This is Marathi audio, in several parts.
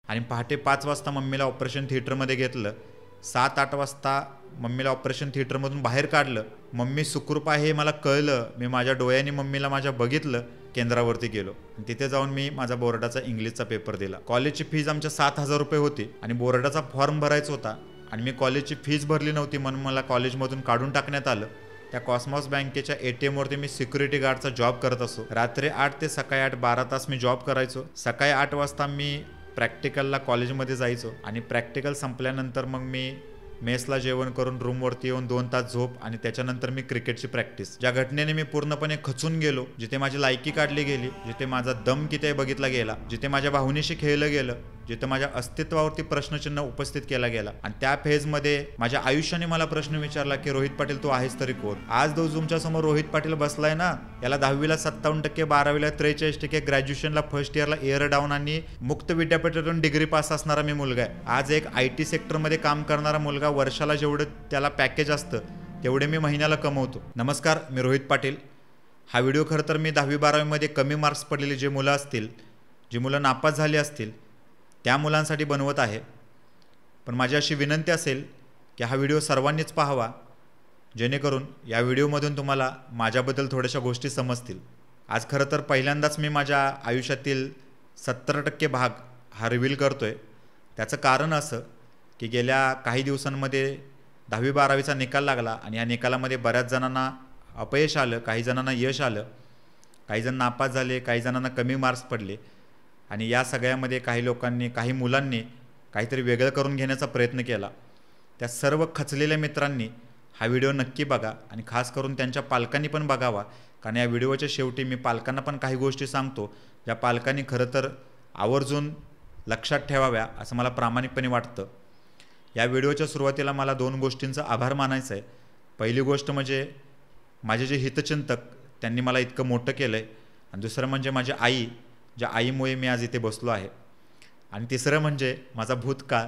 आणि पहाटे 5 वाजता मम्मीला ऑपरेशन थिएटरमध्ये घेतलं. 7-8 वाजता मम्मीला ऑपरेशन थिएटरमधून बाहेर काढलं. मम्मी सुखरूप आहे हे मला कळलं. मी माझ्या डोळ्यांनी मम्मीला माझ्या बघितलं. केंद्रावरती गेलो आणि तिथे जाऊन मी माझा बोर्डाचा इंग्लिशचा पेपर दिला. कॉलेजची फीज आमच्या 7,000 रुपये होती आणि बोर्डाचा फॉर्म भरायचा होता आणि मी कॉलेजची फीज भरली नव्हती म्हणून मला कॉलेजमधून काढून टाकण्यात आलं. त्या कॉस्मॉस बँकेच्या ATM वरती मी सिक्युरिटी गार्डचा जॉब करत असो. रात्री 8 ते सकाळी 8 12 तास मी जॉब करायचो. सकाळी 8 वाजता मी प्रॅक्टिकलला कॉलेजमध्ये जायचो आणि प्रॅक्टिकल संपल्यानंतर मग मी मेसला जेवण करून रूमवरती येऊन 2 तास झोप आणि त्याच्यानंतर मी क्रिकेटची प्रॅक्टिस. ज्या घटनेने मी पूर्णपणे खचून गेलो, जिथे माझी लायकी काढली गेली, जिथे माझा दम किती बघितला गेला, जिथे माझ्या भावनेशी खेळलं गेलं, जिथे माझ्या अस्तित्वावरती प्रश्नचिन्ह उपस्थित केला गेला आणि त्या फेजमध्ये माझ्या आयुष्याने मला प्रश्न विचारला की रोहित पाटील तू आहेस तरी कोण? आज जो तुमच्या समोर रोहित पाटील बसलाय ना, याला 10वीला 57%, 12वीला 43%, ग्रॅज्युएशनला फर्स्ट इयरला एअर डाऊन आणि मुक्त विद्यापीठातून डिग्री पास असणारा मी मुलगा आहे. आज एक IT सेक्टरमध्ये काम करणारा मुलगा वर्षाला जेवढं त्याला पॅकेज असतं तेवढे मी महिन्याला कमवतो. नमस्कार, मी रोहित पाटील. हा व्हिडिओ खरं तर मी 10वी-12वीमध्ये कमी मार्क्स पडलेली जे मुलं असतील, जी मुलं नापास झाली असतील त्या मुलांसाठी बनवत आहे. पण माझी अशी विनंती असेल की हा व्हिडिओ सर्वांनीच पाहावा, जेणेकरून या व्हिडिओमधून तुम्हाला माझ्याबद्दल थोड्याशा गोष्टी समजतील. आज खरं तर पहिल्यांदाच मी माझ्या आयुष्यातील 70% भाग हा रिव्हील करतो आहे. त्याचं कारण असं की गेल्या काही दिवसांमध्ये 10वी-12वीचा निकाल लागला आणि या निकालामध्ये बऱ्याच जणांना अपयश आलं, काही जणांना यश आलं, काही जण नापास झाले, काही जणांना कमी मार्क्स पडले आणि या सगळ्यामध्ये काही लोकांनी, काही मुलांनी काहीतरी वेगळं करून घेण्याचा प्रयत्न केला. त्या सर्व खचलेल्या मित्रांनी हा व्हिडिओ नक्की बघा आणि खास करून त्यांच्या पालकांनी पण बघावा, कारण या व्हिडिओच्या शेवटी मी पालकांना पण काही गोष्टी सांगतो ज्या पालकांनी खरं तर आवर्जून लक्षात ठेवाव्या असं मला प्रामाणिकपणे वाटतं. या व्हिडिओच्या सुरुवातीला मला 2 गोष्टींचा आभार मानायचा आहे. पहिली गोष्ट म्हणजे माझे जे हितचिंतक त्यांनी मला इतकं मोठं केलं आहे आणि दुसरं म्हणजे माझी आई, ज्या आईमुळे मी आज इथे बसलो आहे. आणि तिसरं म्हणजे माझा भूतकाळ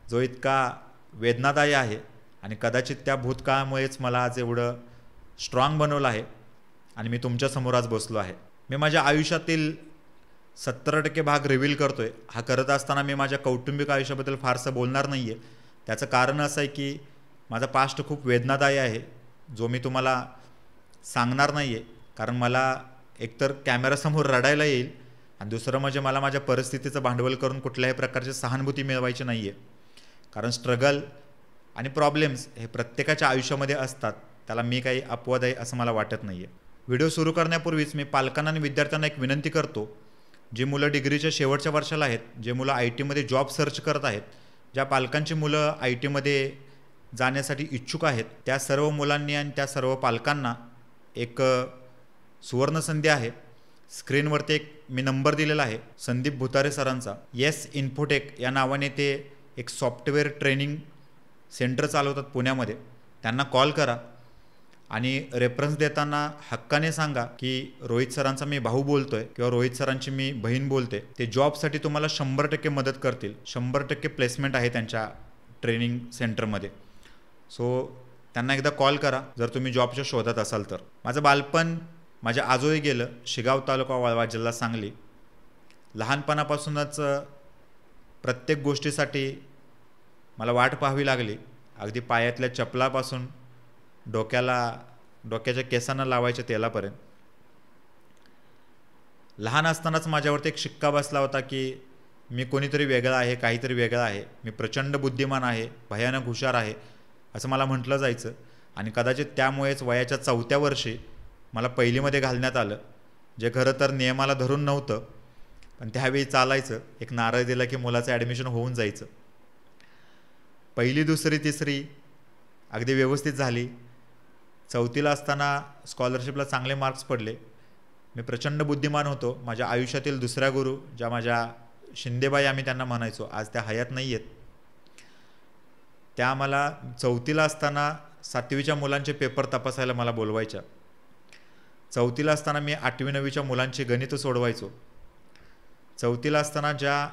जो इतका वेदनादायी आहे आणि कदाचित त्या भूतकाळामुळेच मला आज एवढं स्ट्रॉंग बनवलं आहे आणि मी तुमच्यासमोर आज बसलो आहे. मी माझ्या आयुष्यातील 70% भाग रिव्हील करतो आहे. हा करत असताना मी माझ्या कौटुंबिक आयुष्याबद्दल फारसं बोलणार नाही आहे. त्याचं कारण असं आहे की माझा पास्ट खूप वेदनादायी आहे, जो मी तुम्हाला सांगणार नाही आहे, कारण मला एकतर कॅमेरासमोर रडायला येईल आणि दुसरं म्हणजे मला माझ्या परिस्थितीचं भांडवल करून कुठल्याही प्रकारची सहानुभूती मिळवायची नाही आहे. कारण स्ट्रगल आणि प्रॉब्लेम्स हे प्रत्येकाच्या आयुष्यामध्ये असतात, त्याला मी काही अपवाद आहे असं मला वाटत नाही आहे. व्हिडिओ सुरू करण्यापूर्वीच मी पालकांना आणि विद्यार्थ्यांना एक विनंती करतो, जी मुलं डिग्रीच्या शेवटच्या वर्षाला आहेत, जे मुलं IT मध्ये जॉब सर्च करत आहेत, ज्या पालकांची मुलं IT मध्ये जाण्यासाठी इच्छुक आहेत, त्या सर्व मुलांनी आणि त्या सर्व पालकांना एक सुवर्णसंधी आहे. स्क्रीनवरती मी नंबर दिलेला आहे संदीप भुतारे सरांचा. येस इन्फोटेक या नावाने ते एक सॉफ्टवेअर ट्रेनिंग सेंटर चालवतात पुण्यामध्ये. त्यांना कॉल करा आणि रेफरन्स देताना हक्काने सांगा की रोहित सरांचा मी भाऊ बोलतोय किंवा रोहित सरांची मी बहीण बोलते. ते जॉबसाठी तुम्हाला 100% मदत करतील. 100% प्लेसमेंट आहे त्यांच्या ट्रेनिंग सेंटरमध्ये. सो त्यांना एकदा कॉल करा जर तुम्ही जॉबच्या शोधात असाल तर. माझं बालपण माझ्या आजोळी गेलं. शिगाव तालुका, वाळवा जिल्हा, सांगली. लहानपणापासूनच प्रत्येक गोष्टीसाठी मला वाट पाहावी लागली. अगदी पायातल्या चपलापासून डोक्याच्या केसांना लावायच्या तेलापर्यंत. लहान असतानाच माझ्यावरती एक शिक्का बसला होता की मी कोणीतरी वेगळं आहे, काहीतरी वेगळं आहे. मी प्रचंड बुद्धिमान आहे, भयानक हुशार आहे असं मला म्हटलं जायचं. आणि कदाचित त्यामुळेच वयाच्या 4थ्या वर्षी मला पहिलीमध्ये घालण्यात आलं, जे खरं तर नियमाला धरून नव्हतं, पण त्यावेळी चालायचं. एक नारळ दिला की मुलाचं ॲडमिशन होऊन जायचं. पहिली, दुसरी, तिसरी अगदी व्यवस्थित झाली. 4थीला असताना स्कॉलरशिपला चांगले मार्क्स पडले. मी प्रचंड बुद्धिमान होतो. माझ्या आयुष्यातील दुसऱ्या गुरु, ज्या माझ्या शिंदेबाई आम्ही त्यांना म्हणायचो, आज त्या हयात नाही आहेत, त्या मला 4थीला असताना 7वीच्या मुलांचे पेपर तपासायला मला बोलवायच्या. 4थीला असताना मी 8वी-9वीच्या मुलांची गणितं सोडवायचो. 4थीला असताना ज्या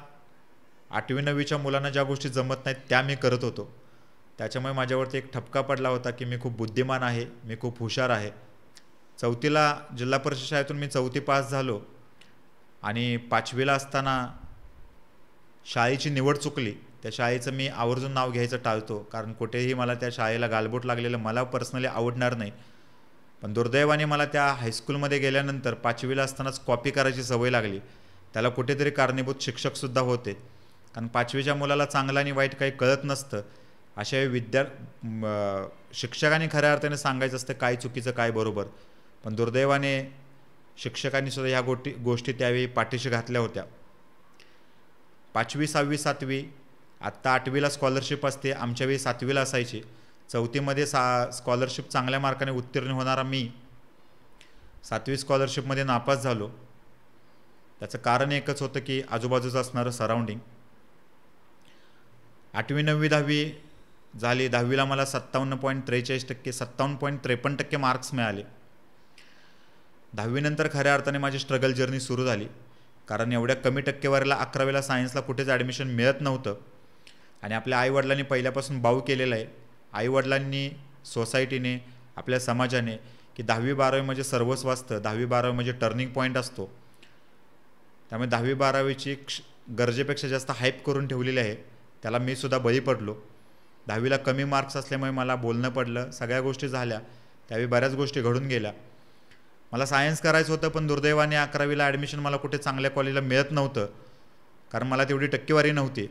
8वी-9वीच्या मुलांना ज्या गोष्टी जमत नाहीत त्या मी करत होतो. त्याच्यामुळे माझ्यावरती एक ठपका पडला होता की मी खूप बुद्धिमान आहे, मी खूप हुशार आहे. 4थीला जिल्हा परिषद शाळेतून मी 4थी पास झालो आणि 5वीला असताना शाळेची निवड चुकली. त्या शाळेचं मी आवर्जून नाव घ्यायचं टाळतो, कारण कुठेही मला त्या शाळेला गालबोट लागलेलं मला पर्सनली आवडणार नाही. पण दुर्दैवाने मला त्या हायस्कूलमध्ये गेल्यानंतर 5वीला असतानाच कॉपी करायची सवय लागली. त्याला कुठेतरी कारणीभूत शिक्षकसुद्धा होते, कारण 5वीच्या मुलाला चांगलं आणि वाईट काही कळत नसतं. अशा वेळी शिक्षकांनी खऱ्या अर्थाने सांगायचं असतं काय चुकीचं काय बरोबर. पण दुर्दैवाने शिक्षकांनी सुद्धा ह्या गोष्टी त्यावेळी पाठीशी घातल्या होत्या. 5वी 6वी 7वी आत्ता 8वीला स्कॉलरशिप असते, आमच्या वेळी 7वीला असायची. 4थीमध्ये स्कॉलरशिप चांगल्या मार्काने उत्तीर्ण होणारा मी 7वी स्कॉलरशिपमध्ये नापास झालो. त्याचं कारण एकच होतं की आजूबाजूचं असणारं सराउंडिंग. 8वी 9वी 10वी झाली. 10वीला मला 57.43% 57.53% मार्क्स मिळाले. 10वी नंतर खऱ्या अर्थाने माझी स्ट्रगल जर्नी सुरू झाली, कारण एवढ्या कमी टक्केवारीला 11वीला सायन्सला कुठेच ॲडमिशन मिळत नव्हतं. आणि आपल्या आईवडिलांनी पहिल्यापासून बाऊ केलेलं आहे. आईवडिलांनी, सोसायटीने, आपल्या समाजाने की 10वी 12वी म्हणजे सर्वस्व असतं, 10वी 12वी म्हणजे टर्निंग पॉईंट असतो. त्यामुळे 10वी 12वीची गरजेपेक्षा जास्त हाईप करून ठेवलेली आहे. त्याला मी सुद्धा बळी पडलो. 10वीला कमी मार्क्स असल्यामुळे मला बोलणं पडलं, सगळ्या गोष्टी झाल्या. त्यावेळी बऱ्याच गोष्टी घडून गेल्या. मला सायन्स करायचं होतं, पण दुर्दैवाने 11वीला ॲडमिशन मला कुठे चांगल्या कॉलेजला मिळत नव्हतं, कारण मला तेवढी टक्केवारी नव्हती.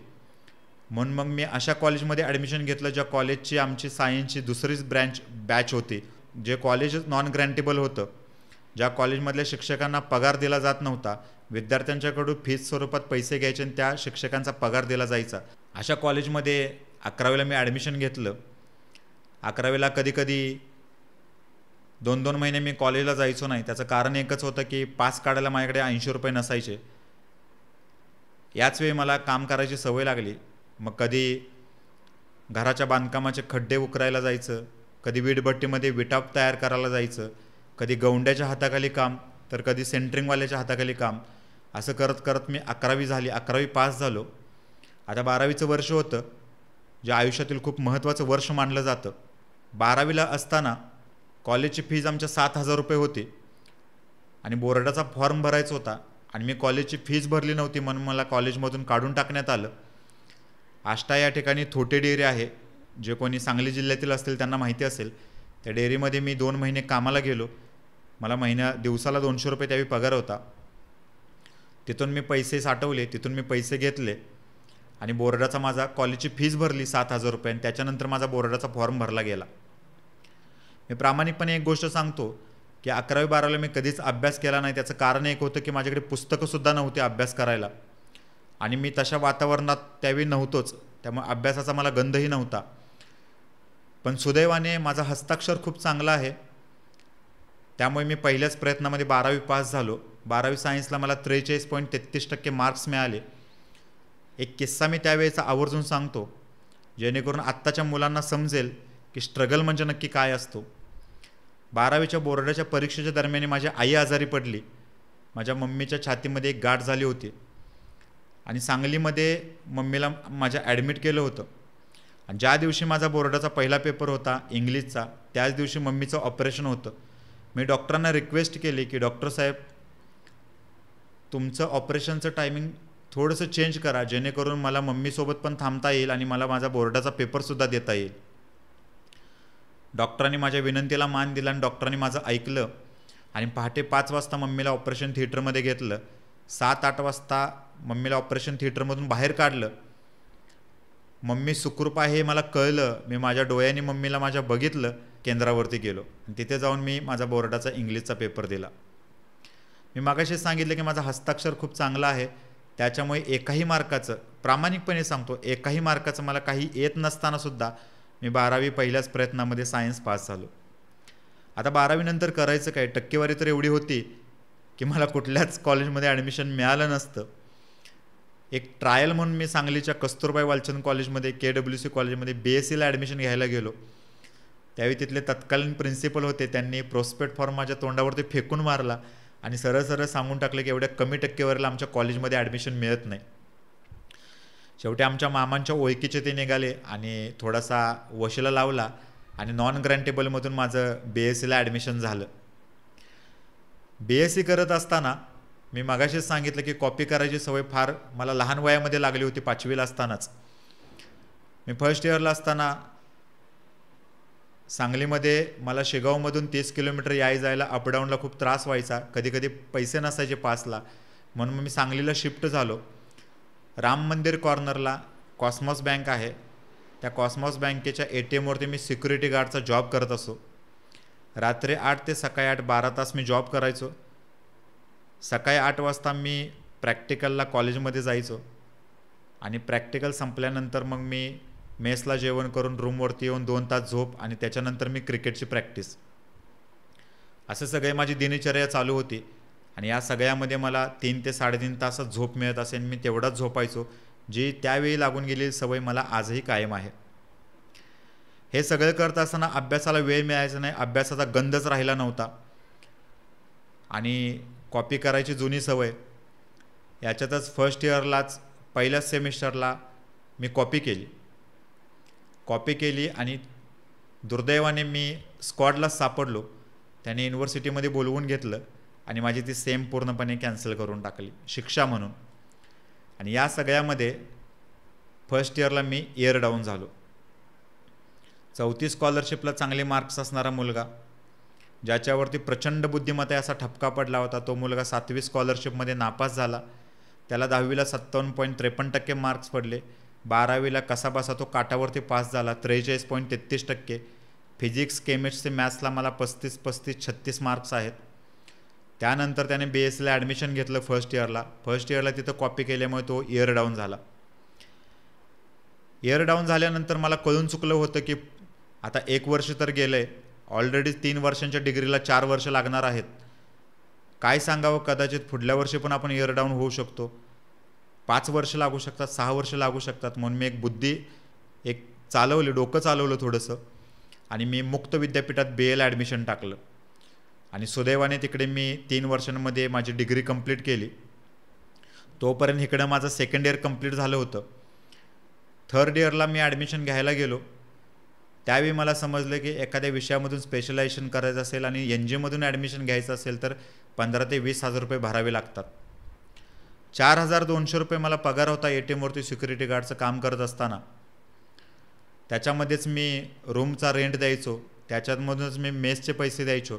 म्हणून मग मी अशा कॉलेजमध्ये ॲडमिशन घेतलं ज्या कॉलेजची आमची सायन्सची दुसरीच बॅच होती, जे कॉलेज नॉन ग्रँटेबल होतं, ज्या कॉलेजमधल्या शिक्षकांना पगार दिला जात नव्हता. विद्यार्थ्यांच्याकडून फीस स्वरूपात पैसे घ्यायचे आणि त्या शिक्षकांचा पगार दिला जायचा. अशा कॉलेजमध्ये 11वीला मी ॲडमिशन घेतलं. 11वीला कधीकधी 2-2 महिने मी कॉलेजला जायचो नाही. त्याचं कारण एकच होतं की पास काढायला माझ्याकडे 80 रुपये नसायचे. याच वेळी मला काम करायची सवय लागली. मग कधी घराच्या बांधकामाचे खड्डे उकरायला जायचं, कधी वीटभट्टीमध्ये विटा तयार करायला जायचं, कधी गौंड्याच्या हाताखाली काम, तर कधी सेंटरिंगवाल्याच्या हाताखाली काम. असं करत करत मी 11वी झाली. 11वी पास झालो. आता 12वीचं वर्ष होतं, जे आयुष्यातील खूप महत्त्वाचं वर्ष मानलं जातं. 12वीला असताना कॉलेजची फीज आमच्या 7,000 रुपये होती आणि बोर्डाचा फॉर्म भरायचा होता आणि मी कॉलेजची फीज भरली नव्हती, म्हणून मला कॉलेजमधून काढून टाकण्यात आलं. आष्टा या ठिकाणी थोटे डेअरी आहे, जे कोणी सांगली जिल्ह्यातील असतील त्यांना माहिती असेल. त्या डेअरीमध्ये मी 2 महिने कामाला गेलो. मला दिवसाला 200 रुपये त्यावेळी पगार होता. तिथून मी पैसे साठवले, तिथून मी पैसे घेतले आणि बोर्डाचा माझा कॉलेजची फीज भरली 7,000 रुपये आणि त्याच्यानंतर माझा बोर्डाचा फॉर्म भरला गेला. मी प्रामाणिकपणे एक गोष्ट सांगतो की 11वी 12वीला मी कधीच अभ्यास केला नाही. त्याचं कारण एक होतं की माझ्याकडे पुस्तकंसुद्धा नव्हती अभ्यास करायला आणि मी तशा वातावरणात त्यावेळी नव्हतोच, त्यामुळे अभ्यासाचा मला गंधही नव्हता. पण सुदैवाने माझा हस्ताक्षर खूप चांगला आहे, त्यामुळे मी पहिल्याच प्रयत्नामध्ये 12वी पास झालो. 12वी सायन्सला मला 43.33% मार्क्स मिळाले. एक किस्सा मी त्यावेळेचा आवर्जून सांगतो, जेणेकरून आत्ताच्या मुलांना समजेल की स्ट्रगल म्हणजे नक्की काय असतो. 12वीच्या बोर्डाच्या परीक्षेच्या दरम्यान माझी आई आजारी पडली. माझ्या मम्मीच्या छातीमध्ये एक गाठ झाली होती आणि सांगलीमध्ये मम्मीला माझ्या ॲडमिट केलं होतं. आणि ज्या दिवशी माझा बोर्डाचा पहिला पेपर होता इंग्लिशचा, त्याच दिवशी मम्मीचं ऑपरेशन होतं. मी डॉक्टरांना रिक्वेस्ट केली की डॉक्टर साहेब, तुमचं ऑपरेशनचं टायमिंग थोडंसं चेंज करा, जेणेकरून मला मम्मीसोबत पण थांबता येईल आणि मला माझा बोर्डाचा पेपरसुद्धा देता येईल. डॉक्टरांनी माझ्या विनंतीला मान दिला आणि डॉक्टरांनी माझं ऐकलं आणि पहाटे 5 वाजता मम्मीला ऑपरेशन थिएटरमध्ये घेतलं. 7-8 वाजता मम्मीला ऑपरेशन थिएटरमधून बाहेर काढलं. मम्मी सुखरूप आहे हे मला कळलं. मी माझ्या डोळ्यांनी मम्मीला माझ्या बघितलं. केंद्रावरती गेलो आणि तिथे जाऊन मी माझा बोर्डाचा इंग्लिशचा पेपर दिला. मी मागाशी सांगितलं की माझा हस्ताक्षर खूप चांगला आहे, त्याच्यामुळे एकाही मार्काचं, प्रामाणिकपणे सांगतो, एकाही मार्काचं मला काही येत नसतानासुद्धा मी 12वी पहिल्याच प्रयत्नामध्ये सायन्स पास झालो. आता 12वी नंतर करायचं काय? टक्केवारी तर एवढी होती की मला कुठल्याच कॉलेजमध्ये ॲडमिशन मिळालं नसतं. एक ट्रायल म्हणून मी सांगलीच्या कस्तुरबाई वालचंद कॉलेजमध्ये, KWC कॉलेजमध्ये BScला ॲडमिशन घ्यायला गेलो. त्यावेळी तिथले तत्कालीन प्रिन्सिपल होते, त्यांनी प्रोस्पेक्ट फॉर्म माझ्या तोंडावरती फेकून मारला आणि सरळ सरळ सांगून टाकलं की एवढ्या कमी टक्केवारीला आमच्या कॉलेजमध्ये ॲडमिशन मिळत नाही. शेवटी आमच्या मामांच्या ओळखीचे ते निघाले आणि थोडासा वशिला लावला आणि नॉन ग्रँटेबलमधून माझं BScला ॲडमिशन झालं. BSc करत असताना मी मगाशीच सांगितलं की कॉपी करायची सवय फार मला लहान वयामध्ये लागली होती, 5वीला असतानाच. मी फर्स्ट इयरला असताना सांगलीमध्ये मला शेगावमधून 30 किलोमीटर जायला अपडाऊनला खूप त्रास व्हायचा. कधी कधी पैसे नसायचे पासला, म्हणून मी सांगलीला शिफ्ट झालो. राम मंदिर कॉर्नरला कॉस्मॉस बँक आहे, त्या कॉस्मॉस बँकेच्या ATMवरती मी सिक्युरिटी गार्डचा जॉब करत असो. रात्री 8 ते सकाळी 8 12 तास मी जॉब करायचो. सकाळी 8 वाजता मी प्रॅक्टिकलला कॉलेजमध्ये जायचो आणि प्रॅक्टिकल संपल्यानंतर मग मी मेसला जेवण करून रूमवरती येऊन 2 तास झोप आणि त्याच्यानंतर मी क्रिकेटची प्रॅक्टिस. असं सगळे माझी दिनचर्या चालू होती आणि या सगळ्यामध्ये मला 3 ते 3.5 तासच झोप मिळत असेल. मी तेवढाच झोपायचो, जी त्यावेळी लागून गेलेली सवय मला आजही कायम आहे. हे सगळं करत असताना अभ्यासाला वेळ मिळायचा नाही, अभ्यासाचा गंधच राहिला नव्हता आणि कॉपी करायची जुनी सवय. याच्यातच फर्स्ट इयरलाच पहिल्याच सेमिस्टरला मी कॉपी केली आणि दुर्दैवाने मी स्क्वॉडलाच सापडलो. त्याने युनिव्हर्सिटीमध्ये बोलवून घेतलं आणि माझी ती सेम पूर्णपणे कॅन्सल करून टाकली शिक्षा म्हणून. आणि या सगळ्यामध्ये फर्स्ट इयरला मी इयर डाऊन झालो. 34 स्कॉलरशिपला चांगले मार्क्स असणारा मुलगा, ज्याच्यावरती प्रचंड बुद्धिमत्ता असा ठपका पडला होता, तो मुलगा 7वी स्कॉलरशिपमध्ये नापास झाला. त्याला 10वीला 57.53% मार्क्स पडले. 12वीला कसाबसा तो काटावरती पास झाला, 43.33%. फिजिक्स, केमिस्ट्री, मॅथ्सला मला 35-36 मार्क्स आहेत. त्यानंतर त्याने BScला ॲडमिशन घेतलं फर्स्ट इयरला तिथं कॉपी केल्यामुळे तो इयर डाऊन झाला. इयर डाऊन झाल्यानंतर मला कळून चुकलं होतं की आता 1 वर्ष तर गेलं आहे, ऑलरेडी 3 वर्षांच्या डिग्रीला 4 वर्ष लागणार आहेत. काय सांगावं, कदाचित पुढल्या वर्षी पण आपण इयर डाऊन होऊ शकतो, 5 वर्ष लागू शकतात, 6 वर्ष लागू शकतात. म्हणून मी डोकं चालवलं थोडंसं आणि मी मुक्त विद्यापीठात BAला ॲडमिशन टाकलं आणि सुदैवाने तिकडे मी 3 वर्षांमध्ये माझी डिग्री कंप्लीट केली. तोपर्यंत इकडं माझं सेकंड इयर कंप्लीट झालं होतं. थर्ड इयरला मी ॲडमिशन घ्यायला गेलो. त्यावेळी मला समजलं की एखाद्या विषयामधून स्पेशलायझेशन करायचं असेल आणि NGमधून ॲडमिशन घ्यायचं असेल तर 15,000 ते 20,000 रुपये भरावे लागतात. 4,200 रुपये मला पगार होता ATMवरती सिक्युरिटी गार्डचं काम करत असताना. त्याच्यामध्येच मी रूमचा रेंट द्यायचो, त्याच्यामधूनच मी मेसचे पैसे द्यायचो.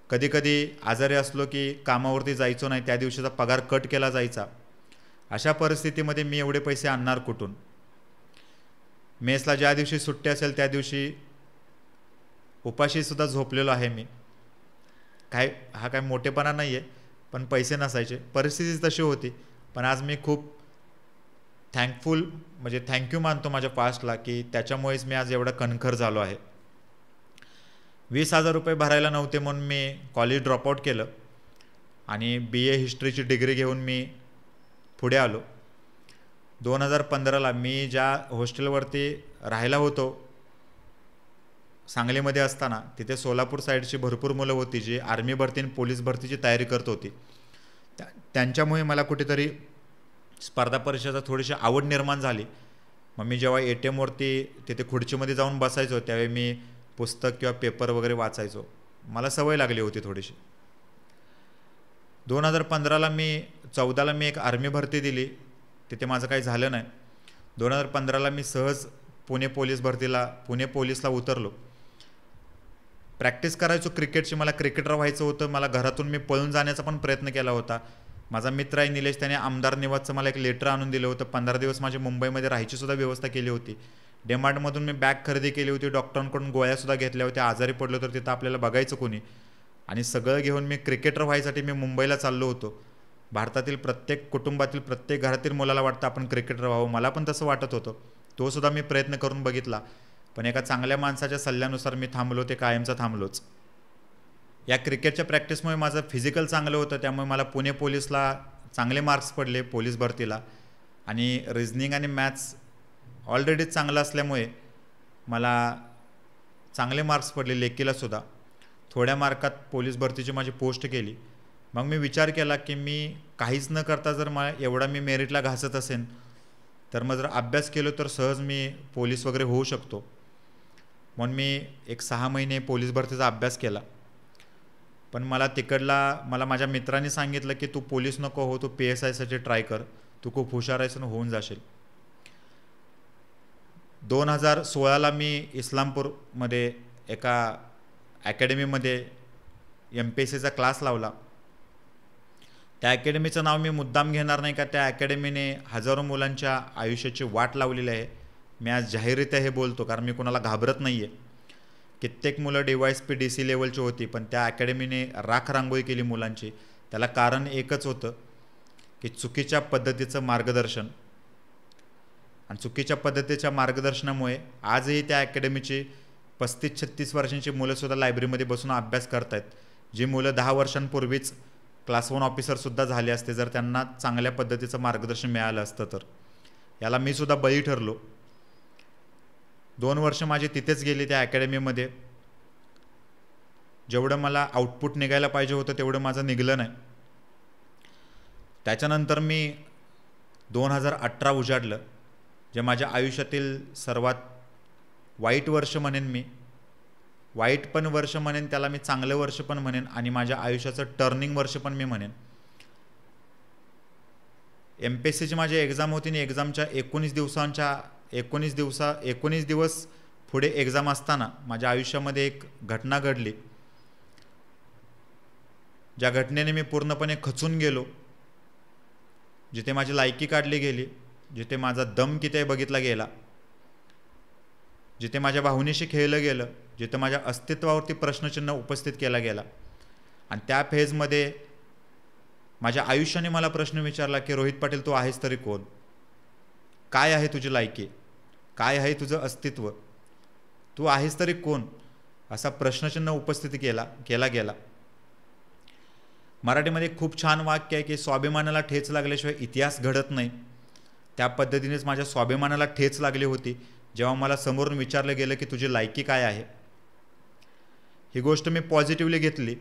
कधी कधी आजारी असलो की कामावरती जायचो नाही, त्या दिवशीचा पगार कट केला जायचा. अशा परिस्थितीमध्ये मी एवढे पैसे आणणार कुठून? मेसला ज्या दिवशी सुट्टी असेल त्या दिवशी उपाशीसुद्धा झोपलेलो आहे मी. हा काय मोठेपणा नाही आहे, पण पैसे नसायचे, परिस्थिती तशी होती. पण आज मी खूप थँक्यू मानतो माझ्या पास्टला की त्याच्यामुळेच मी आज एवढा कणखर झालो आहे. 20,000 रुपये भरायला नव्हते म्हणून मी कॉलेज ड्रॉपआउट केलं आणि BA हिस्ट्रीची डिग्री घेऊन मी पुढे आलो. 2015ला मी ज्या हॉस्टेलवरती राहायला होतो सांगलीमध्ये असताना, तिथे सोलापूर साईडची भरपूर मुलं होती जी आर्मी भरती आणि पोलीस भरतीची तयारी करत होती. त्यांच्यामुळे मला कुठेतरी स्पर्धा परीक्षेचा थोडीशी आवड निर्माण झाली. मग मी जेव्हा ATMवरती तिथे खुर्चीमध्ये जाऊन बसायचो त्यावेळी मी पुस्तक किंवा पेपर वगैरे वाचायचो, मला सवय लागली होती थोडीशी. 2014ला मी एक आर्मी भरती दिली, तिथे माझं काही झालं नाही. 2015ला मी सहज पुणे पोलीसला उतरलो. प्रॅक्टिस करायचो क्रिकेटची, मला क्रिकेटर व्हायचं होतं. मला घरातून मी पळून जाण्याचा पण प्रयत्न केला होता. माझा मित्र आहे निलेश, त्याने आमदार निवासचं मला एक लेटर आणून दिलं होतं. 15 दिवस माझी मुंबईमध्ये राहायची सुद्धा व्यवस्था केली होती. डेमार्टमधून मी बॅग खरेदी केली होती, डॉक्टरांकडून गोळ्यासुद्धा घेतल्या होत्या. आजारी पडलो तर तिथं आपल्याला बघायचं कोणी, आणि सगळं घेऊन मी क्रिकेटर व्हायसाठी मी मुंबईला चाललो होतो. भारतातील प्रत्येक कुटुंबातील प्रत्येक घरातील मुलाला वाटतं आपण क्रिकेटर व्हावं, मला पण तसं वाटत होतं. तो सुद्धा मी प्रयत्न करून बघितला, पण एका चांगल्या माणसाच्या सल्ल्यानुसार मी थांबलो, ते कायमचा थांबलोच. या क्रिकेटच्या प्रॅक्टिसमुळे माझं फिजिकल चांगलं होतं, त्यामुळे मला पुणे पोलीसला चांगले मार्क्स पडले पोलीस भरतीला. आणि रिझनिंग आणि मॅथ्स ऑलरेडीच चांगलं असल्यामुळे मला चांगले मार्क्स पडले. लेखीलासुद्धा थोड्या मार्कात पोलीस भरतीची माझी पोस्ट केली. मग मी विचार केला की मी काहीच न करता जर मला एवढा मी मेरिटला घासत असेन तर मग जर अभ्यास केलो तर सहज मी पोलीस वगैरे होऊ शकतो. म्हणून मी एक 6 महिने पोलीस भरतीचा अभ्यास केला. पण मला माझ्या मित्रांनी सांगितलं की तू पोलीस नको हो, तू PSIसाठी ट्राय कर, तू खूप हुशार आहेस आणि होऊन जाशील. 2016ला मी इस्लामपूरमध्ये एका अकॅडमीमध्ये MPSCचा क्लास लावला. त्या अकॅडमीचं नाव मी मुद्दाम घेणार नाही का त्या अकॅडमीने हजारो मुलांच्या आयुष्याची वाट लावलेली आहे. मी आज जाहीररित्या हे बोलतो कारण मी कोणाला घाबरत नाही आहे. कित्येक मुलं DYSP DC लेवलची होती, पण त्या अकॅडमीने राख रांगोळी केली मुलांची. त्याला कारण एकच होतं की चुकीच्या पद्धतीचं मार्गदर्शन, आणि चुकीच्या पद्धतीच्या मार्गदर्शनामुळे आजही त्या अकॅडमीची 35-36 वर्षांची मुलंसुद्धा लायब्ररीमध्ये बसून अभ्यास करत आहेत. जी मुलं 10 वर्षांपूर्वीच क्लास 1 ऑफिसरसुद्धा झाले असते जर त्यांना चांगल्या पद्धतीचं मार्गदर्शन मिळालं असतं तर. याला मी सुद्धा बळी ठरलो. 2 वर्ष माझी तिथेच गेली त्या अकॅडमीमध्ये. जेवढं मला आउटपुट निघायला पाहिजे होतं तेवढं माझं निघालं नाही. त्याच्यानंतर मी 2018 उजाडलं, जे माझ्या आयुष्यातील सर्वात वाईट वर्ष म्हणेन मी. वाईट पण वर्ष म्हणेन त्याला मी, चांगलं वर्ष पण म्हणेन, आणि माझ्या आयुष्याचं टर्निंग वर्ष पण मी म्हणेन. MPSCची माझी एक्झाम होती आणि एक्झामच्या 19 दिवस पुढे एक्झाम असताना माझ्या आयुष्यामध्ये एक घटना घडली, ज्या घटनेने मी पूर्णपणे खचून गेलो. जिथे माझी लायकी काढली गेली, जिथे माझा दम किती बघितला गेला, जिथे माझ्या भावनेशी खेळलं गेलं, जिथे माझ्या अस्तित्वावरती प्रश्नचिन्ह उपस्थित केला गेला. आणि त्या फेजमध्ये माझ्या आयुष्याने मला प्रश्न विचारला की रोहित पाटील, तू आहेस तरी कोण? काय आहे तुझी लायकी? काय आहे तुझं अस्तित्व? तू आहेस तरी कोण? असा प्रश्नचिन्ह उपस्थित केला गेला. मराठीमध्ये खूप छान वाक्य आहे की स्वाभिमानाला ठेच लागल्याशिवाय इतिहास घडत नाही. त्या पद्धतीनेच माझ्या स्वाभिमानाला ठेच लागली होती जेव्हा मला समोरून विचारलं गेलं की तुझी लायकी काय आहे. ही गोष्ट मी पॉझिटिव्हली घेतली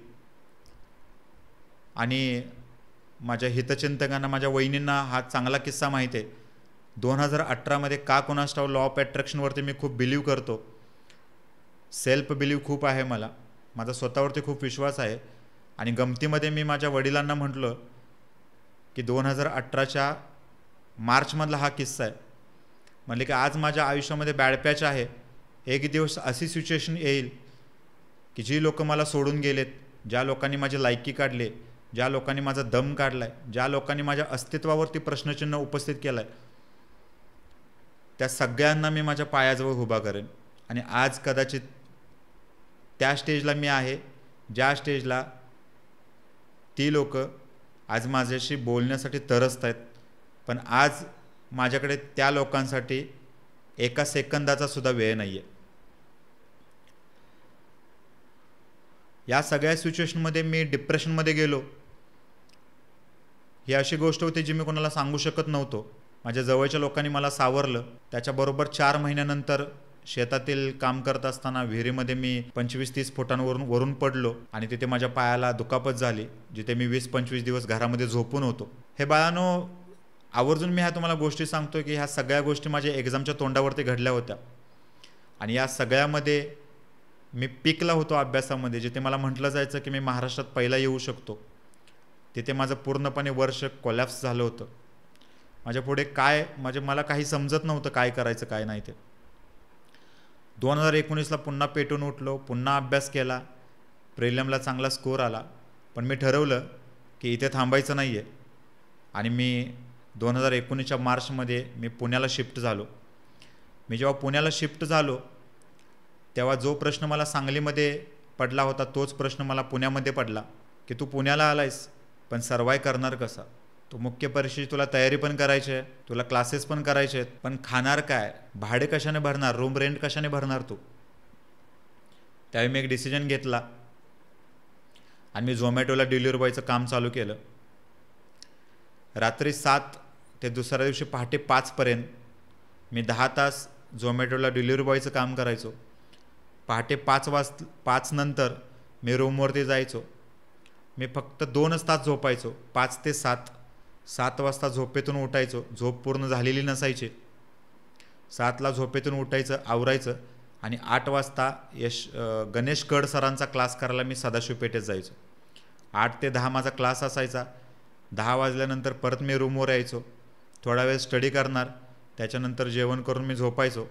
आणि माझ्या हितचिंतकांना, माझ्या वहिनींना हा चांगला किस्सा माहिती आहे. 2018मध्ये का कोणास ठाऊक लॉ ऑफ अट्रॅक्शनवरती मी खूप बिलीव्ह करतो. सेल्फ बिलीव्ह खूप आहे मला, माझा स्वतःवरती खूप विश्वास आहे. आणि गमतीमध्ये मी माझ्या वडिलांना म्हटलं की 2018च्या मार्चमधला हा किस्सा आहे. म्हणले की आज माझ्या आयुष्यामध्ये बॅड पॅच आहे. एक दिवस अशी सिच्युएशन येईल की जी लोक मला सोडून गेलेत, ज्या लोकांनी माझी लायकी काढली, ज्या लोकांनी माझा दम काढला आहे, ज्या लोकांनी माझ्या अस्तित्वावरती प्रश्नचिन्ह उपस्थित केलं आहे, त्या सगळ्यांना मी माझ्या पायाजवळ उभा करेन. आणि आज कदाचित त्या स्टेजला मी आहे ज्या स्टेजला ती लोक आज माझ्याशी बोलण्यासाठी तरसत आहेत. पण आज माझ्याकडे त्या लोकांसाठी एका सेकंदाचा सुद्धा वेळ नाही आहे. या सगळ्या सिच्युएशनमध्ये मी डिप्रेशनमध्ये गेलो. ही अशी गोष्ट होती जी मी कोणाला सांगू शकत नव्हतो. माझ्या जवळच्या लोकांनी मला सावरलं. त्याच्याबरोबर 4 महिन्यानंतर शेतातील काम करत असताना विहिरीमध्ये मी 25-30 फुटांवरून पडलो आणि तिथे माझ्या पायाला दुखापत झाली, जिथे मी 20-25 दिवस घरामध्ये झोपून होतो. हे बाळांनो, आवर्जून मी तुम्हाला गोष्टी सांगतो की ह्या सगळ्या गोष्टी माझ्या एक्झामच्या तोंडावरती घडल्या होत्या. आणि या सगळ्यामध्ये मी पीकला होतो अभ्यासामध्ये, जिथे मला म्हटलं जायचं की मी महाराष्ट्रात पहिला येऊ शकतो. तिथे माझं पूर्णपणे वर्ष कोलॅप्स झालं होतं. माझ्या पुढे मला काही समजत नव्हतं काय करायचं काय नाही ते. 2019ला पुन्हा पेटून उठलो, पुन्हा अभ्यास केला, प्रिलिमला चांगला स्कोर आला. पण मी ठरवलं की इथे थांबायचं नाही आहे आणि मी 2019च्या मार्चमध्ये मी पुण्याला शिफ्ट झालो. मी जेव्हा पुण्याला शिफ्ट झालो तेव्हा जो प्रश्न मला सांगलीमध्ये पडला होता तोच प्रश्न मला पुण्यामध्ये पडला की तू पुण्याला आलायस पण सर्वाय करणार कसा? तू मुख्य परीक्षेची तुला तयारी पण करायची आहे, तुला क्लासेस पण करायचे आहेत, पण खाणार काय? भाडे कशाने भरणार? रूम रेंट कशाने भरणार तू? त्यावेळी मी एक डिसिजन घेतला आणि मी झोमॅटोला डिलिव्हरी बॉयचं काम चालू केलं. रात्री 7 ते दुसऱ्या दिवशी पहाटे 5 पर्यंत मी 10 तास झोमॅटोला डिलिव्हरी बॉयचं काम करायचो. पहाटे 5 नंतर मी रूमवरती जायचो. मी फक्त 2च तास झोपायचो, 5 ते 7. 7 वाजता झोपेतून उठायचो, झोप पूर्ण झालेली नसायची. 7ला झोपेतून उठायचं, आवरायचं आणि 8 वाजता गणेश कड सरांचा क्लास करायला मी सदाशिव पेठेत जायचो. 8 ते 10 माझा क्लास असायचा. 10 वाजल्यानंतर परत मी रूमवर यायचो, थोडा वेळ स्टडी करणार, त्याच्यानंतर जेवण करून मी झोपायचो.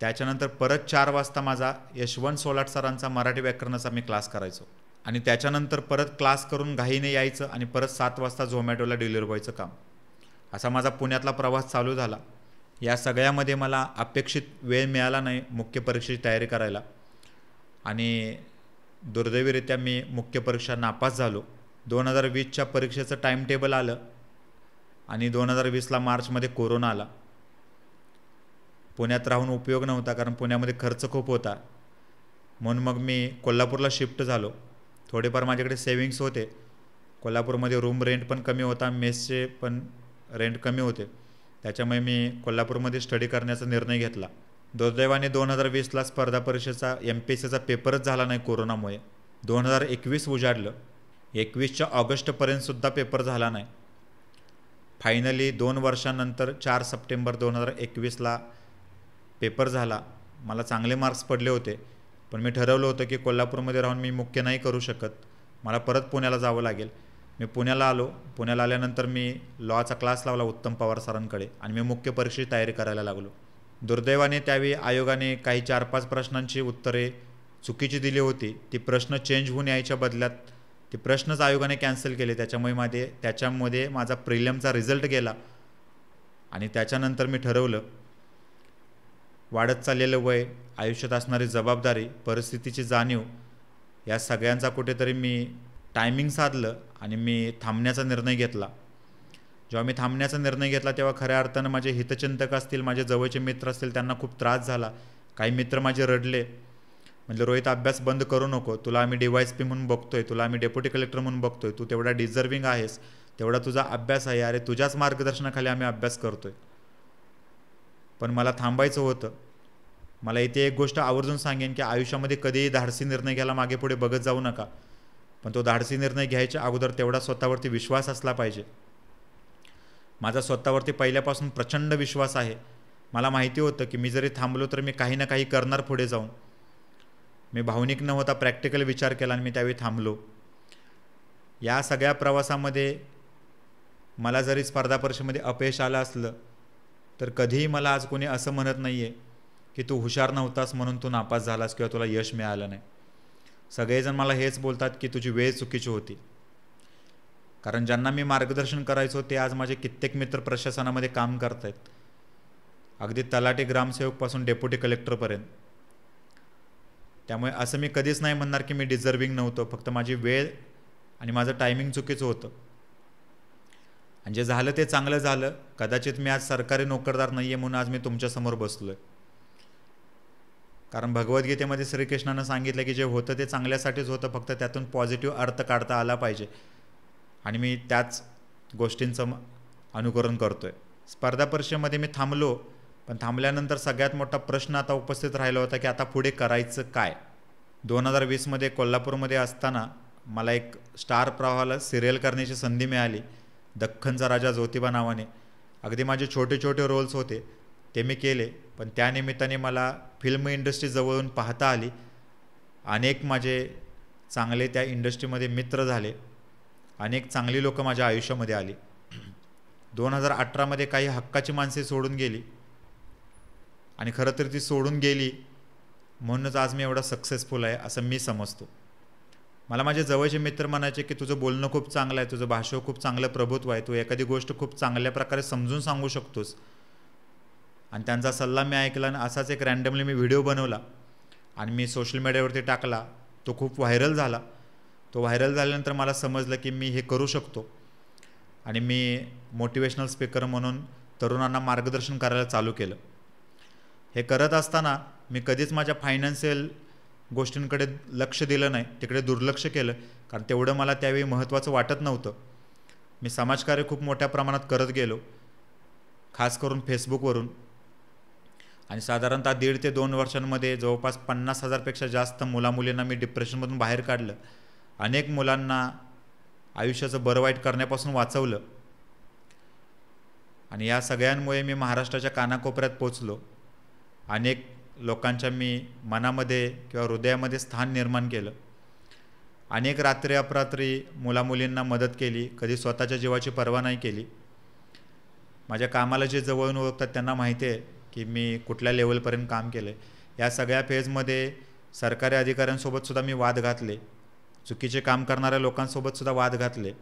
त्याच्यानंतर परत 4 वाजता माझा यशवंत सोलाट सरांचा मराठी व्याकरणाचा मी क्लास करायचो आणि त्याच्यानंतर परत क्लास करून घाईने यायचं आणि परत 7 वाजता झोमॅटोला डिलिव्हरी बॉयचं काम. असा माझा पुण्यातला प्रवास चालू झाला. या सगळ्यामध्ये मला अपेक्षित वेळ मिळाला नाही मुख्य परीक्षेची तयारी करायला आणि दुर्दैवीरित्या मी मुख्य परीक्षा नापास झालो. 2020च्या परीक्षेचं टाईम टेबल आलं आणि 2020ला मार्चमध्ये कोरोना आला. पुण्यात राहून उपयोग नव्हता कारण पुण्यामध्ये खर्च खूप होता, म्हणून मग मी कोल्हापूरला शिफ्ट झालो. थोडेफार माझ्याकडे सेविंग्स होते. कोल्हापूरमध्ये रूम रेंट पण कमी होता, मेसचे पण रेंट कमी होते, त्याच्यामुळे मी कोल्हापूरमध्ये स्टडी करण्याचा निर्णय घेतला. दुर्दैवाने 2020ला स्पर्धा परीक्षेचा MPSCचा पेपरच झाला नाही कोरोनामुळे. 2021 उजाडलं. 21च्या ऑगस्टपर्यंतसुद्धा पेपर झाला नाही. फायनली 2 वर्षांनंतर 4 सप्टेंबर 2021ला पेपर झाला. मला चांगले मार्क्स पडले होते, पण मी ठरवलं होतं की कोल्हापूरमध्ये राहून मी मुख्य नाही करू शकत, मला परत पुण्याला जावं लागेल. मी पुण्याला आलो. पुण्याला आल्यानंतर मी लॉचा क्लास लावला उत्तम पवार सरांकडे आणि मी मुख्य परीक्षेची तयारी करायला लागलो. दुर्दैवाने त्यावेळी आयोगाने काही 4-5 प्रश्नांची उत्तरे चुकीची दिली होती. ती प्रश्न चेंज होऊन यायच्या बदल्यात ते प्रश्नच आयोगाने कॅन्सल केले. त्याच्यामध्ये माझा प्रिलिमचा रिझल्ट गेला आणि त्याच्यानंतर मी ठरवलं, वाढत चाललेलं वय, आयुष्यात असणारी जबाबदारी, परिस्थितीची जाणीव, या सगळ्यांचा कुठेतरी मी टायमिंग साधलं आणि मी थांबण्याचा निर्णय घेतला. जेव्हा मी थांबण्याचा निर्णय घेतला तेव्हा खऱ्या अर्थानं माझे हितचिंतक असतील, माझे जवळचे मित्र असतील, त्यांना खूप त्रास झाला. काही मित्र माझे रडले, म्हणजे रोहित अभ्यास बंद करू नको, तुला आम्ही DYSP म्हणून बघतोय, तुला आम्ही डेप्युटी कलेक्टर म्हणून बघतोय, तू तेवढा डिझर्विंग आहेस, तेवढा तुझा अभ्यास आहे, अरे तुझ्याच मार्गदर्शनाखाली आम्ही अभ्यास करतोय. पण मला थांबायचं होतं. मला इथे एक गोष्ट आवर्जून सांगेन की आयुष्यामध्ये कधीही धाडसी निर्णय घ्यायला मागे पुढे बघत जाऊ नका, पण तो धाडसी निर्णय घ्यायच्या अगोदर तेवढा स्वतःवरती विश्वास असला पाहिजे. माझा स्वतःवरती पहिल्यापासून प्रचंड विश्वास आहे. मला माहिती होतं की मी जरी थांबलो तर मी काही ना काही करणार पुढे जाऊन. मी भावनिक न होता प्रॅक्टिकल विचार केला आणि मी त्यावेळी थांबलो. या सगळ्या प्रवासामध्ये मला जरी स्पर्धा परीक्षेमध्ये अपयश आलं असलं तर कधीही मला आज कोणी असं म्हणत नाही आहे की तू हुशार नव्हतास म्हणून तू नापास झालास किंवा तुला यश मिळालं नाही. सगळेजण मला हेच बोलतात की तुझी वेळ चुकीची होती. कारण ज्यांना मी मार्गदर्शन करायचो ते आज माझे कित्येक मित्र प्रशासनामध्ये काम करत आहेत, अगदी तलाठी ग्रामसेवकपासून डेप्युटी कलेक्टरपर्यंत. त्यामुळे असं मी कधीच नाही म्हणणार की मी डिझर्विंग नव्हतो, फक्त माझी वेळ आणि माझं टायमिंग चुकीचं होतं. आणि जे झालं ते चांगलं झालं. कदाचित मी आज सरकारी नोकरदार नाही आहे म्हणून आज मी तुमच्यासमोर बसलो आहे. कारण भगवद्गीतेमध्ये श्रीकृष्णानं सांगितलं की जे होतं ते चांगल्यासाठीच होतं, फक्त त्यातून पॉझिटिव्ह अर्थ काढता आला पाहिजे आणि मी त्याच गोष्टींचं अनुकरण करतो आहे. स्पर्धा परीक्षेमध्ये मी थांबलो, पण थांबल्यानंतर सगळ्यात मोठा प्रश्न आता उपस्थित राहिला होता की आता पुढे करायचं काय. 2020मध्ये कोल्हापूरमध्ये असताना मला एक स्टार प्रवाहाला सिरियल करण्याची संधी मिळाली, दख्खनचा राजा ज्योतिबा नावाने. अगदी माझे छोटे छोटे रोल्स होते ते मी केले, पण त्यानिमित्ताने मला फिल्म इंडस्ट्री जवळून पाहता आली. अनेक माझे चांगले त्या इंडस्ट्रीमध्ये मित्र झाले, अनेक चांगली लोकं माझ्या आयुष्यामध्ये आली. 2018मध्ये काही हक्काची माणसे सोडून गेली आणि खरं तर ती सोडून गेली म्हणूनच आज मी एवढा सक्सेसफुल आहे असं मी समजतो. मला माझे जवळचे मित्र म्हणायचे की तुझं बोलणं खूप चांगलं आहे, तुझं भाषेवर खूप चांगलं प्रभुत्व आहे, तू एखादी गोष्ट खूप चांगल्या प्रकारे समजून सांगू शकतोस. आणि त्यांचा सल्ला मी ऐकला आणि असाच एक रँडमली मी व्हिडिओ बनवला आणि मी सोशल मीडियावरती टाकला. तो खूप व्हायरल झाला. तो व्हायरल झाल्यानंतर मला समजलं की मी हे करू शकतो आणि मी मोटिवेशनल स्पीकर म्हणून तरुणांना मार्गदर्शन करायला चालू केलं. हे करत असताना मी कधीच माझ्या फायनान्शियल गोष्टींकडे लक्ष दिलं नाही, तिकडे दुर्लक्ष केलं, कारण तेवढं मला त्यावेळी महत्त्वाचं वाटत नव्हतं. मी समाजकार्य खूप मोठ्या प्रमाणात करत गेलो, खास करून फेसबुकवरून, आणि साधारणतः 1.5 ते 2 वर्षांमध्ये जवळपास 50,000पेक्षा जास्त मुलामुलींना मी डिप्रेशनमधून बाहेर काढलं. अनेक मुलांना आयुष्याचं बरं वाईट करण्यापासून वाचवलं आणि या सगळ्यांमुळे मी महाराष्ट्राच्या कानाकोपऱ्यात पोचलो. अनेक लोकांच्या मी मनामध्ये किंवा हृदयामध्ये स्थान निर्माण केलं. अनेक रात्री अपरात्री मुलामुलींना मदत केली, कधी स्वतःच्या जीवाची पर्वा नाही केली. माझ्या कामाला जे जवळून ओळखतात त्यांना माहिती आहे की मी कुठल्या लेवलपर्यंत काम केलं आहे. या सगळ्या फेजमध्ये सरकारी अधिकाऱ्यांसोबतसुद्धा मी वाद घातले, चुकीचे काम करणाऱ्या लोकांसोबतसुद्धा वाद घातले,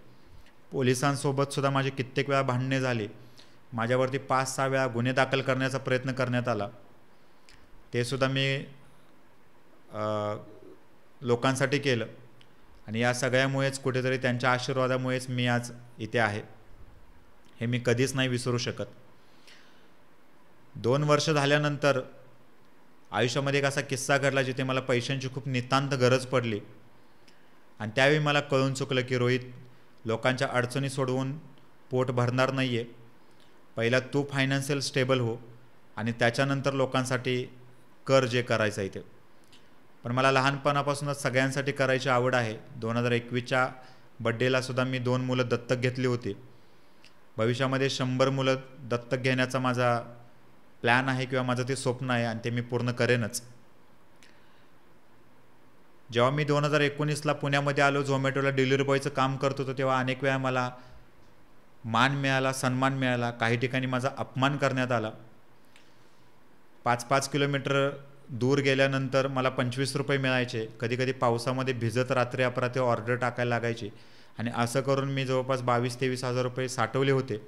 पोलिसांसोबतसुद्धा माझे कित्येक वेळा भांडणे झाली. माझ्यावरती 5-6 वेळा गुन्हे दाखल करण्याचा प्रयत्न करण्यात आला. ते सुद्धा मी लोकांसाठी केलं आणि या सगळ्यामुळेच कुठेतरी त्यांच्या आशीर्वादामुळेच मी आज इथे आहे. हे मी कधीच नाही विसरू शकत. 2 वर्ष झाल्यानंतर आयुष्यामध्ये एक असा किस्सा घडला जिथे मला पैशांची खूप नितांत गरज पडली आणि त्यावेळी मला कळून चुकलं की रोहित, लोकांच्या अडचणी सोडवून पोट भरणार नाही आहे. पहिला तू फायनान्शियल स्टेबल हो आणि त्याच्यानंतर लोकांसाठी कर जे करायचं आहे ते. पण मला लहानपणापासूनच सगळ्यांसाठी करायची आवड आहे. 2021च्या बड्डेलासुद्धा मी 2 मुलं दत्तक घेतली होती. भविष्यामध्ये 100 मुलं दत्तक घेण्याचा माझा प्लॅन आहे किंवा माझं ते स्वप्न आहे आणि ते मी पूर्ण करेनच. जेव्हा मी 2019ला पुण्यामध्ये आलो, झोमॅटोला डिलिव्हरी बॉयचं काम करत होतो, तेव्हा अनेक वेळा मला मान मिळाला, सन्मान मिळाला. काही ठिकाणी माझा अपमान करण्यात आला. 5-5 किलोमीटर दूर गेल्यानंतर मला 25 रुपये मिळायचे. कधीकधी पावसामध्ये भिजत रात्री अपरात्री ऑर्डर टाकायला लागायची आणि असं करून मी जवळपास 22-23 हजार रुपये साठवले होते.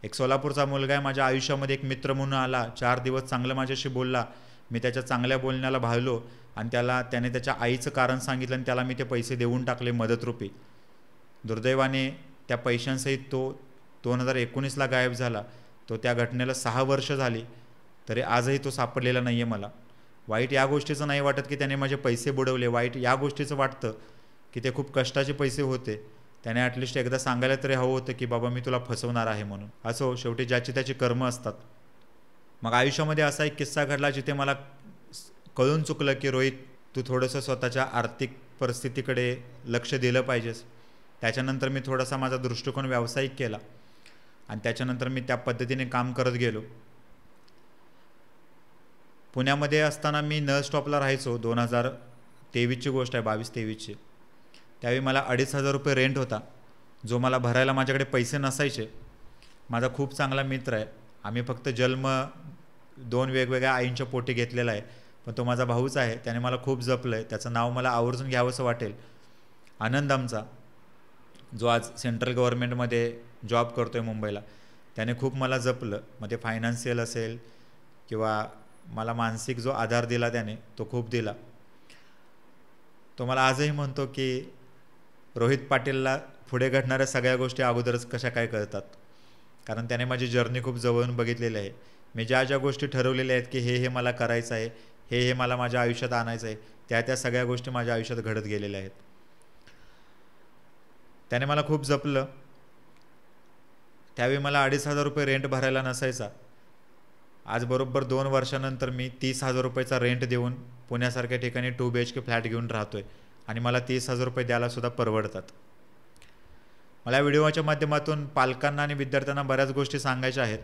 एक सोलापूरचा मुलगा आहे माझ्या आयुष्यामध्ये, एक मित्र म्हणून आला. 4 दिवस चांगलं माझ्याशी बोलला. मी त्याच्या चांगल्या बोलण्याला भाळलो आणि त्याने त्याच्या आईचं कारण सांगितलं आणि त्याला मी ते पैसे देऊन टाकले मदतरूपी. दुर्दैवाने त्या पैशांसहित तो 2019ला गायब झाला. तो त्या घटनेला 6 वर्ष झाली तरी आजही तो सापडलेला नाही आहे मला. वाईट या गोष्टीचं नाही वाटत की त्याने माझे पैसे बुडवले. वाईट या गोष्टीचं वाटतं की ते खूप कष्टाचे पैसे होते. त्याने ॲटलिस्ट एकदा सांगायला तरी हवं होतं की बाबा मी तुला फसवणार आहे म्हणून. असो, शेवटी ज्याची त्याची कर्म असतात. मग आयुष्यामध्ये असा एक किस्सा घडला जिथे मला कळून चुकलं की रोहित, तू थोडंसं स्वतःच्या आर्थिक परिस्थितीकडे लक्ष दिलं पाहिजेस. त्याच्यानंतर मी थोडासा माझा दृष्टिकोन व्यावसायिक केला आणि त्याच्यानंतर मी त्या पद्धतीने काम करत गेलो. पुण्यामध्ये असताना मी नळ स्टॉपला राहायचो. 2023ची गोष्ट आहे, 22-23ची. त्यावेळी मला 2,500 रुपये रेंट होता, जो मला भरायला माझ्याकडे पैसे नसायचे. माझा खूप चांगला मित्र आहे. आम्ही फक्त जन्म 2 वेगवेगळ्या आईंच्या पोटी घेतलेला आहे, पण तो माझा भाऊच आहे. त्याने मला खूप जपलं आहे. त्याचं नाव मला आवर्जून घ्यावंसं वाटेल. आनंद आमचा, जो आज सेंट्रल गव्हर्नमेंटमध्ये जॉब करतो आहे मुंबईला, त्याने खूप मला जपलं. मग ते फायनान्शियल असेल किंवा मला मानसिक जो आधार दिला त्याने, तो खूप दिला. तो मला आजही म्हणतो की रोहित पाटीलला पुढे घडणाऱ्या सगळ्या गोष्टी अगोदरच कशा काय कळतात, कारण त्याने माझी जर्नी खूप जवळून बघितलेली आहे. मी ज्या ज्या गोष्टी ठरवलेल्या आहेत की हे मला करायचं आहे, हे मला माझ्या आयुष्यात आणायचं आहे, त्या सगळ्या गोष्टी माझ्या आयुष्यात घडत गेलेल्या आहेत. त्याने मला खूप जपलं. त्यावेळी मला 2,500 रुपये रेंट भरायला नसायचा. आज बरोबर 2 वर्षानंतर मी 30,000 रुपयाचा रेंट देऊन पुण्यासारख्या ठिकाणी 2 BHK फ्लॅट घेऊन राहतो आहे आणि मला 30,000 रुपये द्यायलासुद्धा परवडतात. मला व्हिडिओच्या माध्यमातून पालकांना आणि विद्यार्थ्यांना बऱ्याच गोष्टी सांगायच्या आहेत.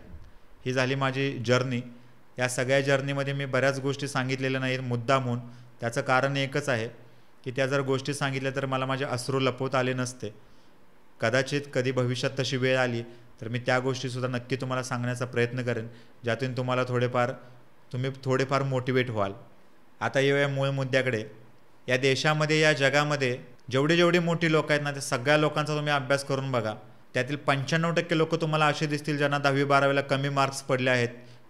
ही झाली माझी जर्नी. या सगळ्या जर्नीमध्ये मी बऱ्याच गोष्टी सांगितलेल्या नाहीत मुद्दामून. त्याचं कारण एकच आहे की त्या जर गोष्टी सांगितल्या तर मला माझे अश्रू लपवता आले नसते. कदाचित कधी भविष्यात तशी वेळ आली तर मी त्या गोष्टीसुद्धा नक्की तुम्हाला सांगण्याचा प्रयत्न करेन, ज्यातून तुम्हाला तुम्ही थोडेफार मोटिवेट व्हाल. आता येऊया मूळ मुद्द्याकडे. या देशामध्ये, या जगामध्ये जेवढे मोठी लोक आहेत ना, त्या सगळ्या लोकांचा तुम्ही अभ्यास करून बघा. त्यातील 95% लोक तुम्हाला असे दिसतील ज्यांना 10वी-12वीला कमी मार्क्स पडले आहेत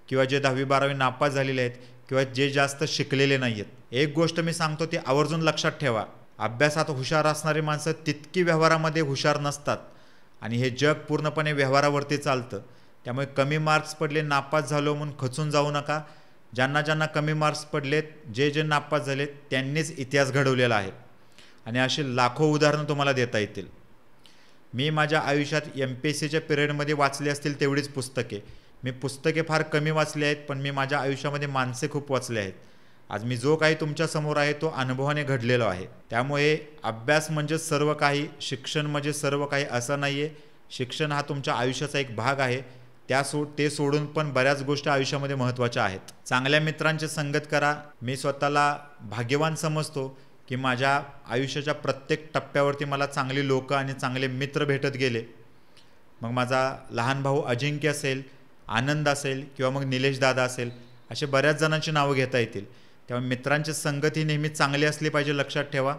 किंवा जे 10वी-12वी नापास झालेले आहेत किंवा जे जास्त शिकलेले नाही आहेत. एक गोष्ट मी सांगतो ती आवर्जून लक्षात ठेवा. अभ्यासात हुशार असणारी माणसं तितकी व्यवहारामध्ये हुशार नसतात आणि हे जग पूर्णपणे व्यवहारावरती चालतं. त्यामुळे कमी मार्क्स पडले, नापास झालो म्हणून खचून जाऊ नका. ज्यांना कमी मार्क्स पडलेत, जे नापास झालेत, त्यांनीच इतिहास घडवलेला आहे आणि अशी लाखो उदाहरणं तुम्हाला देता येतील. मी माझ्या आयुष्यात MPSCच्या पिरियडमध्ये वाचली असतील तेवढीच पुस्तके. मी पुस्तके फार कमी वाचली आहेत, पण मी माझ्या आयुष्यामध्ये माणसे खूप वाचले आहेत. आज मी जो काही तुमच्यासमोर आहे तो अनुभवाने घडलेलो आहे. त्यामुळे अभ्यास म्हणजे सर्व काही, शिक्षण म्हणजे सर्व काही असं नाही आहे. शिक्षण हा तुमच्या आयुष्याचा एक भाग आहे. ते सोडून पण बऱ्याच गोष्टी आयुष्यामध्ये महत्त्वाच्या आहेत. चांगल्या मित्रांची संगत करा. मी स्वतःला भाग्यवान समजतो की माझ्या आयुष्याच्या प्रत्येक टप्प्यावरती मला चांगली लोकं आणि चांगले मित्र भेटत गेले. मग माझा लहान भाऊ अजिंक्य असेल, आनंद असेल किंवा मग निलेश दादा असेल, असे बऱ्याच जणांची नावं घेता येतील. त्यामुळे मित्रांची संगत ही नेहमी चांगली असली पाहिजे, लक्षात ठेवा.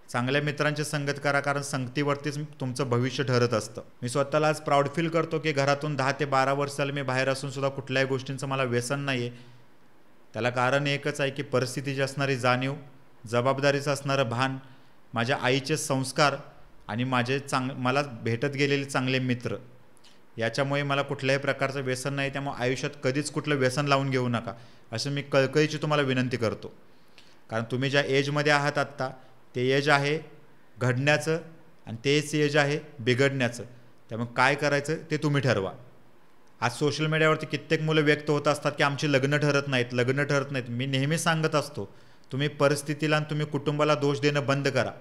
चांगल्या मित्रांची संगत करा, कारण संगतीवरतीच तुमचं भविष्य ठरत असतं. मी स्वतःला आज प्राऊड फील करतो की घरातून 10 ते 12 वर्ष झाले मी बाहेर असून सुद्धा कुठल्याही गोष्टींचं मला व्यसन नाही आहे. त्याला कारण एकच आहे की परिस्थितीची असणारी जाणीव, जबाबदारीचं असणारं भान, माझ्या आईचे संस्कार आणि माझे मला भेटत गेलेले चांगले मित्र, याच्यामुळे मला कुठल्याही प्रकारचं व्यसन नाही. त्यामुळे आयुष्यात कधीच कुठलं व्यसन लावून घेऊ नका, असं मी कळकळीची तुम्हाला विनंती करतो. कारण तुम्ही ज्या एजमध्ये आहात आत्ता, ते एज आहे घडण्याचं आणि तेच एज आहे बिघडण्याचं. त्यामुळे काय करायचं ते तुम्ही ठरवा. आज सोशल मीडियावरती कित्येक मुलं व्यक्त होत असतात की आमची लग्न ठरत नाहीत. मी नेहमी सांगत असतो, तुम्ही परिस्थितीला आणि तुम्ही कुटुंबाला दोष देणं बंद करा.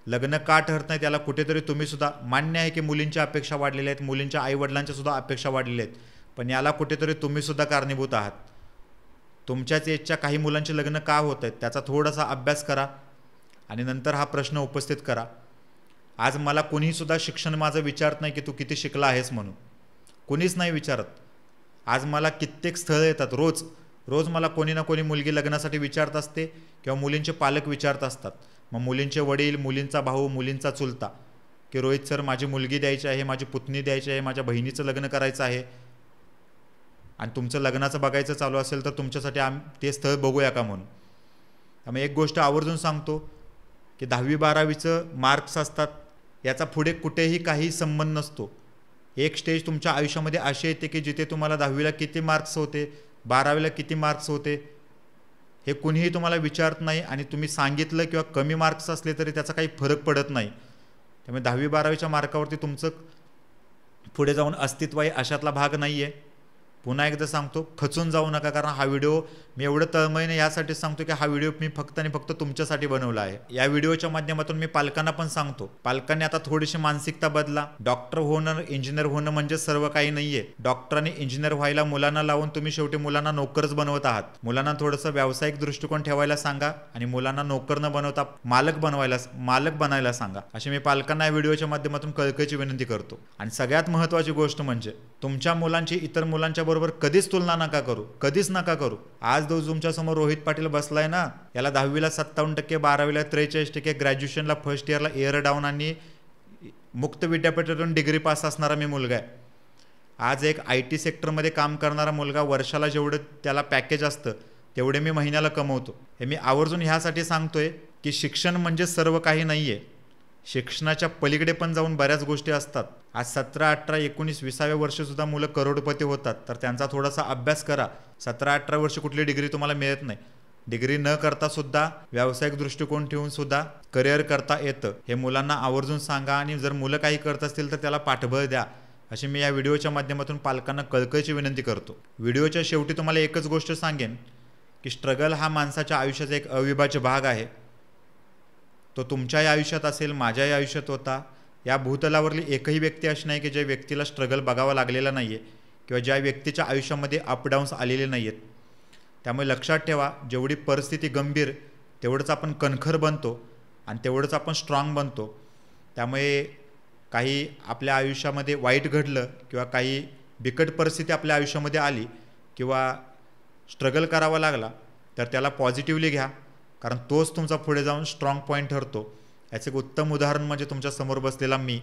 लग्न का ठरत नाही त्याला कुठेतरी तुम्हीसुद्धा, मान्य आहे की मुलींच्या अपेक्षा वाढलेल्या आहेत, मुलींच्या आईवडिलांच्या सुद्धा अपेक्षा वाढलेल्या आहेत, पण याला कुठेतरी तुम्हीसुद्धा कारणीभूत आहात. तुमच्याच एजच्या काही मुलांचे लग्न का होत आहेत त्याचा थोडासा अभ्यास करा आणि नंतर हा प्रश्न उपस्थित करा. आज मला कोणीसुद्धा शिक्षण माझं विचारत नाही की तू किती शिकला आहेस म्हणून, कोणीच नाही विचारत. आज मला कित्येक स्थळं येतात, रोज मला कोणी ना कोणी मुलगी लग्नासाठी विचारत असते किंवा मुलींचे पालक विचारत असतात. मग मुलींचे वडील, मुलींचा भाऊ, मुलींचा चुलता की रोहित सर माझी मुलगी द्यायची आहे, माझी पुतणी द्यायची आहे, माझ्या बहिणीचं लग्न करायचं आहे आणि तुमचं लग्नाचं बघायचं चालू असेल तर तुमच्यासाठी ते स्थळ बघूया का म्हणून. त्यामुळे एक गोष्ट आवर्जून सांगतो की 10वी-12वीचं मार्क्स असतात, याचा पुढे कुठेही काही संबंध नसतो. एक स्टेज तुमच्या आयुष्यामध्ये अशी येते की जिथे तुम्हाला 10वीला किती मार्क्स होते, 12वीला किती मार्क्स होते हे कुणीही तुम्हाला विचारत नाही आणि तुम्ही सांगितलं किंवा कमी मार्क्स असले तरी त्याचा काही फरक पडत नाही. त्यामुळे 10वी-12वीच्या मार्कावरती तुमचं पुढे जाऊन अस्तित्व आहे अशातला भाग नाही आहे. पुन्हा एकदा सांगतो, खचून जाऊ नका, कारण हा व्हिडिओ मी एवढं तळमळीने यासाठी सांगतो की हा व्हिडिओ मी फक्त आणि फक्त तुमच्यासाठी बनवला आहे. या व्हिडिओच्या माध्यमातून मी पालकांना पण सांगतो, पालकांनी आता थोडीशी मानसिकता बदला. डॉक्टर होणं, इंजिनियर होणं म्हणजे सर्व काही नाहीये. डॉक्टर आणि इंजिनियर व्हायला मुलांना लावून तुम्ही शेवटी मुलांना नोकरच बनवत आहात. मुलांना थोडंसं व्यावसायिक दृष्टिकोन ठेवायला सांगा आणि मुलांना नोकर न बनवता मालक बनायला सांगा, अशी मी पालकांना या व्हिडिओच्या माध्यमातून कळकळीची विनंती करतो. आणि सगळ्यात महत्त्वाची गोष्ट म्हणजे तुमच्या मुलांची इतर मुलांच्या बरोबर कधीच तुलना नका करू, कधीच नका करू. आज तुमच्या समोर रोहित पाटील बसलाय ना, याला 10वीला 57%, 12वीला 43%, ग्रॅज्युएशनला फर्स्ट इयरला एअर डाऊन आणि मुक्त विद्यापीठातून डिग्री पास असणारा मी मुलगा आहे. आज एक IT सेक्टरमध्ये काम करणारा मुलगा, वर्षाला जेवढं त्याला पॅकेज असतं तेवढे मी महिन्याला कमवतो. हे मी आवर्जून ह्यासाठी सांगतोय की शिक्षण म्हणजे सर्व काही नाहीये. शिक्षणाच्या पलीकडे पण जाऊन बऱ्याच गोष्टी असतात. आज 17, 18, 19, 20व्या वर्षीसुद्धा मुलं करोडपती होतात, तर त्यांचा थोडासा अभ्यास करा. 17, 18 वर्ष कुठली डिग्री तुम्हाला मिळत नाही. डिग्री न करता सुद्धा व्यावसायिक दृष्टिकोन ठेवून सुद्धा करिअर करता येतं, हे मुलांना आवर्जून सांगा. आणि जर मुलं काही करत असतील तर त्याला पाठबळ द्या, अशी मी या व्हिडिओच्या माध्यमातून पालकांना कळकळीची विनंती करतो. व्हिडिओच्या शेवटी तुम्हाला एकच गोष्ट सांगेन की स्ट्रगल हा माणसाच्या आयुष्याचा एक अविभाज्य भाग आहे. तो तुमच्याही आयुष्यात असेल, माझ्याही आयुष्यात होता. या भूतलावरली एकही व्यक्ती अशी नाही की ज्या व्यक्तीला स्ट्रगल बघावा लागलेला नाही आहे किंवा ज्या व्यक्तीच्या आयुष्यामध्ये अपडाऊन्स आलेले नाही आहेत. त्यामुळे लक्षात ठेवा, जेवढी परिस्थिती गंभीर तेवढंच आपण कणखर बनतो आणि तेवढंच आपण स्ट्रॉंग बनतो. त्यामुळे काही आपल्या आयुष्यामध्ये वाईट घडलं किंवा काही बिकट परिस्थिती आपल्या आयुष्यामध्ये आली किंवा स्ट्रगल करावा लागला तर त्याला पॉझिटिव्हली घ्या, कारण तोच तुमचा पुढे जाऊन स्ट्रॉंग पॉईंट ठरतो. याचे एक उत्तम उदाहरण म्हणजे तुमच्या समोर बसलेला मी.